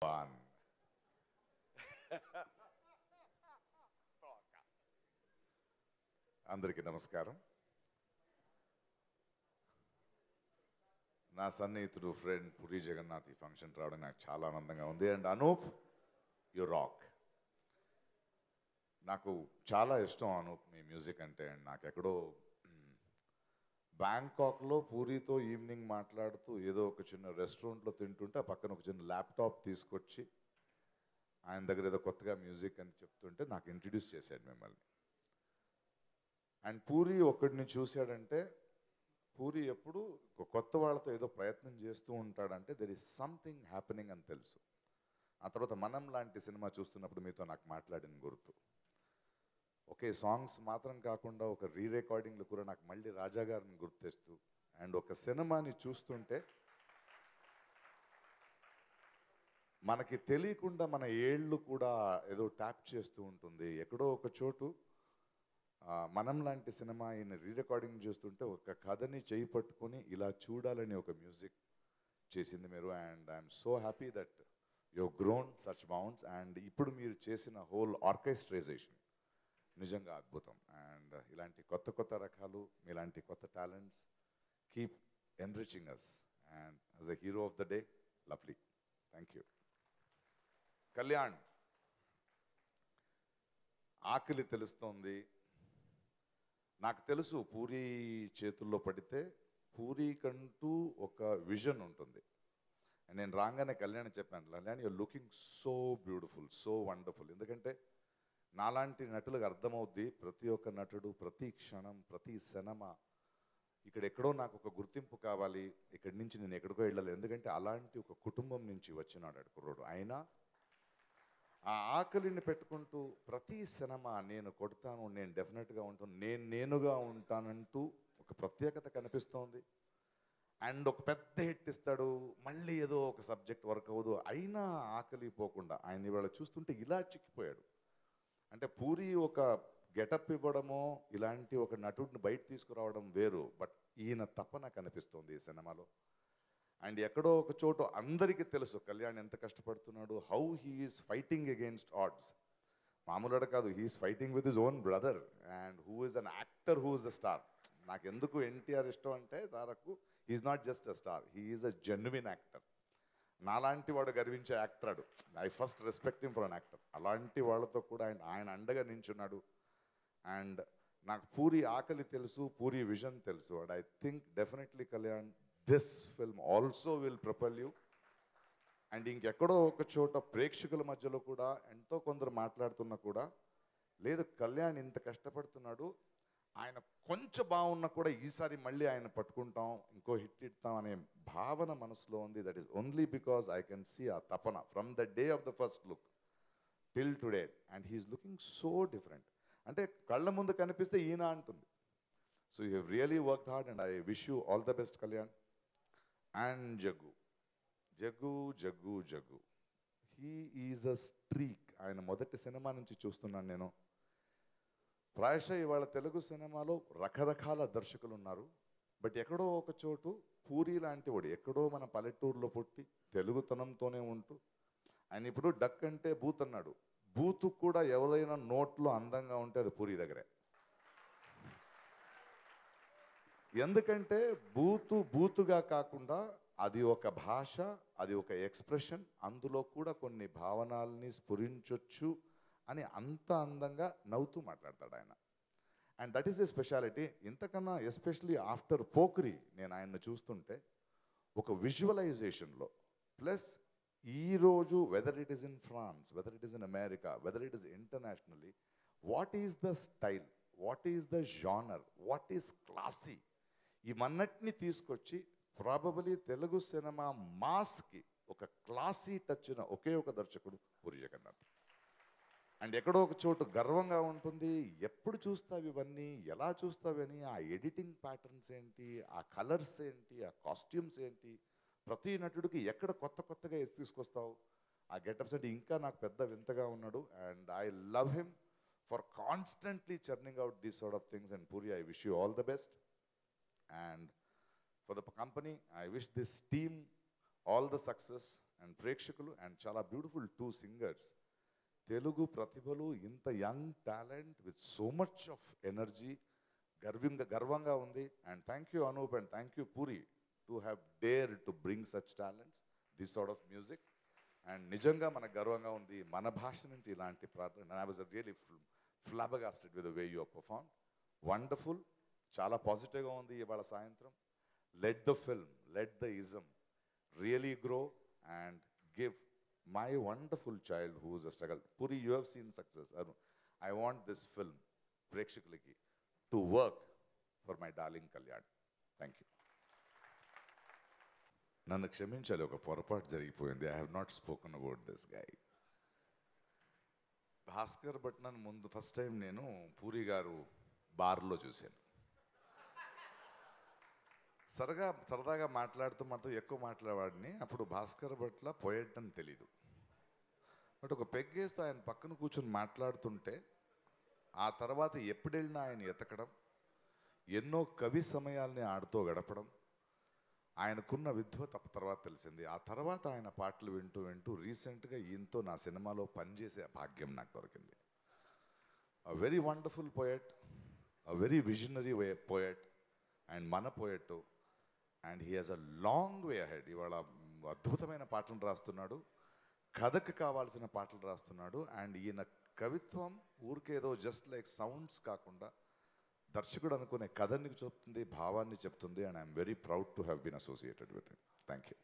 One. అందరికీ నమస్కారం. నా సన్నిహితుడు ఫ్రెండ్ పురి జగన్నాథ్ ఈ ఫంక్షన్ రావడం నాకు చాలా ఆనందంగా ఉంది. And Anup, you rock. నాకు చాలా ఇష్టం అనూప్ మీ మ్యూజిక్ అంటే. అండ్ నాకెక్కడో బ్యాంకాక్లో పూరితో ఈవినింగ్ మాట్లాడుతూ ఏదో ఒక చిన్న రెస్టారెంట్లో తింటుంటే ఆ పక్కన ఒక చిన్న ల్యాప్టాప్ తీసుకొచ్చి ఆయన దగ్గర ఏదో కొత్తగా మ్యూజిక్ అని చెప్తుంటే నాకు ఇంట్రడ్యూస్ చేశాడు మిమ్మల్ని. అండ్ పూరి ఒక్కడిని చూశాడంటే పూరి ఎప్పుడు కొత్త వాళ్ళతో ఏదో ప్రయత్నం చేస్తూ ఉంటాడంటే దెర్ ఈస్ సంథింగ్ హ్యాపెనింగ్ అని తెలుసు. ఆ తర్వాత మనం లాంటి సినిమా చూస్తున్నప్పుడు మీతో నాకు మాట్లాడిన గుర్తు. ఒకే సాంగ్స్ మాత్రం కాకుండా ఒక రీ రికార్డింగ్లు కూడా నాకు మళ్ళీ రాజా గారిని గుర్తు తెస్తూ అండ్ ఒక సినిమాని చూస్తుంటే మనకి తెలియకుండా మన ఏళ్ళు కూడా ఏదో ట్యాప్ చేస్తూ ఉంటుంది. ఎక్కడో ఒక చోటు మనం లాంటి సినిమా ఈయన రీ రికార్డింగ్ చేస్తుంటే ఒక కథని చేయి పట్టుకొని ఇలా చూడాలని ఒక మ్యూజిక్ చేసింది మీరు. And I'm so happy that you grown such bounds. And ఇప్పుడు మీరు చేసిన హోల్ ఆర్కెస్ట్రైజేషన్ నిజంగా అద్భుతం. అండ్ ఇలాంటి కొత్త కొత్త రకాలు, ఇలాంటి కొత్త talents keep enriching us. And as a hero of the day, lovely. Thank you. Kalyan, ఆకలి తెలుస్తోంది. నాకు తెలుసు పూరి చేతుల్లో పడితే పూరికంటూ ఒక విజన్ ఉంటుంది. నేను రాగానే కళ్యాణ్ చెప్పాను, Kalyan your looking so beautiful, so wonderful. ఎందుకంటే నాలాంటి నటులకు అర్థమవుద్ది ప్రతి ఒక్క నటుడు ప్రతి క్షణం ప్రతి సినిమా ఇక్కడ ఎక్కడో నాకు ఒక గుర్తింపు కావాలి, ఇక్కడి నుంచి నేను ఎక్కడికో వెళ్ళాలి. ఎందుకంటే అలాంటి ఒక కుటుంబం నుంచి వచ్చినాడు కుర్రోడు. అయినా ఆ ఆకలిని పెట్టుకుంటూ ప్రతి సినిమా నేను కొడతాను, నేను డెఫినెట్గా ఉంటాను, నేనుగా ఉంటానంటూ ఒక ప్రత్యేకత కనిపిస్తోంది. అండ్ ఒక పెద్ద హిట్ ఇస్తాడు, మళ్ళీ ఏదో ఒక సబ్జెక్ట్ వర్క్ అవ్వదు, అయినా ఆకలి పోకుండా ఆయన ఇవాళ చూస్తుంటే ఇలా చిక్కిపోయాడు. అంటే పూరి ఒక గెటప్ ఇవ్వడమో ఇలాంటి ఒక నటుడిని బయట తీసుకురావడం వేరు, బట్ ఈయన తపన కనిపిస్తోంది ఈ సినిమాలో. అండ్ ఎక్కడో ఒక చోటు అందరికీ తెలుసు కళ్యాణ్ ఎంత కష్టపడుతున్నాడు, how he's fighting against odds. మామూలుగా కాదు, he's fighting with his own brother and who is an actor, who is the star. నాకు ఎందుకు ఎన్టీఆర్ ఇష్టం అంటే Tarak he's not just a star, he's a genuine actor. నాలాంటి వాడు గర్వించే actor. I first respect him for an actor. అలాంటి వాళ్ళతో కూడా ఆయన అండగా నించున్నాడు. అండ్ నాకు పూరి ఆకలి తెలుసు, పూరి విజన్ తెలుసు. And I think definitely Kalyan this film also will propel you. And ఇంకెక్కడో ఒక చోట ప్రేక్షకుల మధ్యలో కూడా ఎంతో కొందరు మాట్లాడుతున్నా కూడా లేదు కళ్యాణ్ ఇంత కష్టపడుతున్నాడు, ఆయన కొంచెం బాగున్నా కూడా ఈసారి మళ్ళీ ఆయన పట్టుకుంటాం, ఇంకో హిట్ ఇస్తాం అనే భావన మనసులో ఉంది. That is only because I can see ఆ తపన from the day of the first look till today. And he's looking so different. అంటే కళ్ళ ముందు కనిపిస్తే ఈయన అంటుంది. So you have really worked hard and I wish you all the best Kalyan. And Jaggu Jaggu Jaggu Jaggu he is a streak. ఆయన మొదటి cinema నుంచి చూస్తున్నాను నేను. ప్రాయశः ఇవాళ తెలుగు సినిమాలో రకరకాల దర్శకులు ఉన్నారు, బట్ ఎక్కడో ఒక చోటు పూరి లాంటి వాడు ఎక్కడో మన పల్లెటూరులో పుట్టి తెలుగుతనంతోనే ఉంటూ ఆయన ఇప్పుడు డక్ అంటే బూత్ అన్నాడు. బూతు కూడా ఎవరైనా నోట్లో అందంగా ఉంటే అది పూరి దగ్గరే. ఎందుకంటే బూతుగా కాకుండా అది ఒక భాష, అది ఒక ఎక్స్ప్రెషన్, అందులో కూడా కొన్ని భావనల్ని స్ఫురించొచ్చు అని అంత అందంగా నవ్వుతూ మాట్లాడతాడు ఆయన. And that is a speciality. ఇంతకన్నా ఎస్పెషలీ ఆఫ్టర్ పోక్రీ నేను ఆయన్ని చూస్తుంటే ఒక విజువలైజేషన్లో ప్లస్ ఈరోజు weather it is in France, weather it is in America, weather it is internationally, what is the style, what is the genre, what is classy, ఇవన్నిటిని తీసుకొచ్చి ప్రాబబలీ Telugu cinema మాస్కి ఒక క్లాసీ టచ్ ఒకే ఒక దర్శకుడు పూరి జగన్నాథ్. అండ్ ఎక్కడో ఒక చోటు గర్వంగా ఉంటుంది, ఎప్పుడు చూస్తావు ఇవన్నీ, ఎలా చూస్తావని, ఆ ఎడిటింగ్ ప్యాటర్న్స్ ఏంటి, ఆ కలర్స్ ఏంటి, ఆ కాస్ట్యూమ్స్ ఏంటి, ప్రతి నటుడికి ఎక్కడ కొత్త కొత్తగా తీసుకొస్తావు, ఆ గెటప్స్ అంటే ఇంకా నాకు పెద్ద వింతగా ఉన్నాడు. And I love him for constantly churning out these sort of things. And puri, I wish you all the best. And for the company, I wish this team all the success. And ప్రేక్షకులు and చాలా beautiful 2 singers. Telugu ప్రతిభలు, ఇంత young talent with so much of energy, గర్వంగా ఉంది. And thank you Anoop and thank you Puri to have dare to bring such talents, this sort of music. And నిజంగా మనకు గర్వంగా ఉంది మన భాష నుంచి ఇలాంటి ప్రార్థన. I was really flabbergasted with the way you perform. Wonderful, చాలా పాజిటివ్గా ఉంది ఇవాళ సాయంత్రం. Let the film, let the ism really grow and give my wonderful child who is a struggle. Puri, you have seen success. I want this film, Prekshakuliki, to work for my darling Kalyan. Thank you. నన్ను క్షమించాలి, ఒక పొరపాటు జరిగిపోయింది. I have not spoken about this guy. Bhaskar Bhat నన్ను ముందు first time నేను పూరి గారు బార్లో చూశాను. సరదాగా మాట్లాడుతూ ఎక్కువ మాట్లాడేవాడిని. అప్పుడు భాస్కర్ భట్ల పోయెట్ అని తెలీదు. బట్ ఒక పెగ్గేస్తూ ఆయన పక్కన కూర్చొని మాట్లాడుతుంటే ఆ తర్వాత ఎప్పుడెళ్ళినా ఆయన ఎతకడం, ఎన్నో కవి సమయాల్ని ఆడుతూ గడపడం, ఆయనకున్న విద్వత్ తర్వాత తెలిసింది. ఆ తర్వాత ఆయన పాటలు వింటూ రీసెంట్గా ఈయనతో నా సినిమాలో పనిచేసే భాగ్యం నాకు దొరికింది. A very wonderful poet, a very visionary poet and మన poet. And he has a long way ahead. ఇవాళ అద్భుతమైన పాటలు రాస్తున్నాడు, కథకు కావాల్సిన పాటలు రాస్తున్నాడు. అండ్ ఈయన కవిత్వం ఊరికేదో జస్ట్ లైక్ సౌండ్స్ కాకుండా దర్శకుడు అనుకునే కథని చెప్తుంది, భావాన్ని చెప్తుంది. And I'm very proud to have been associated with him. Thank you.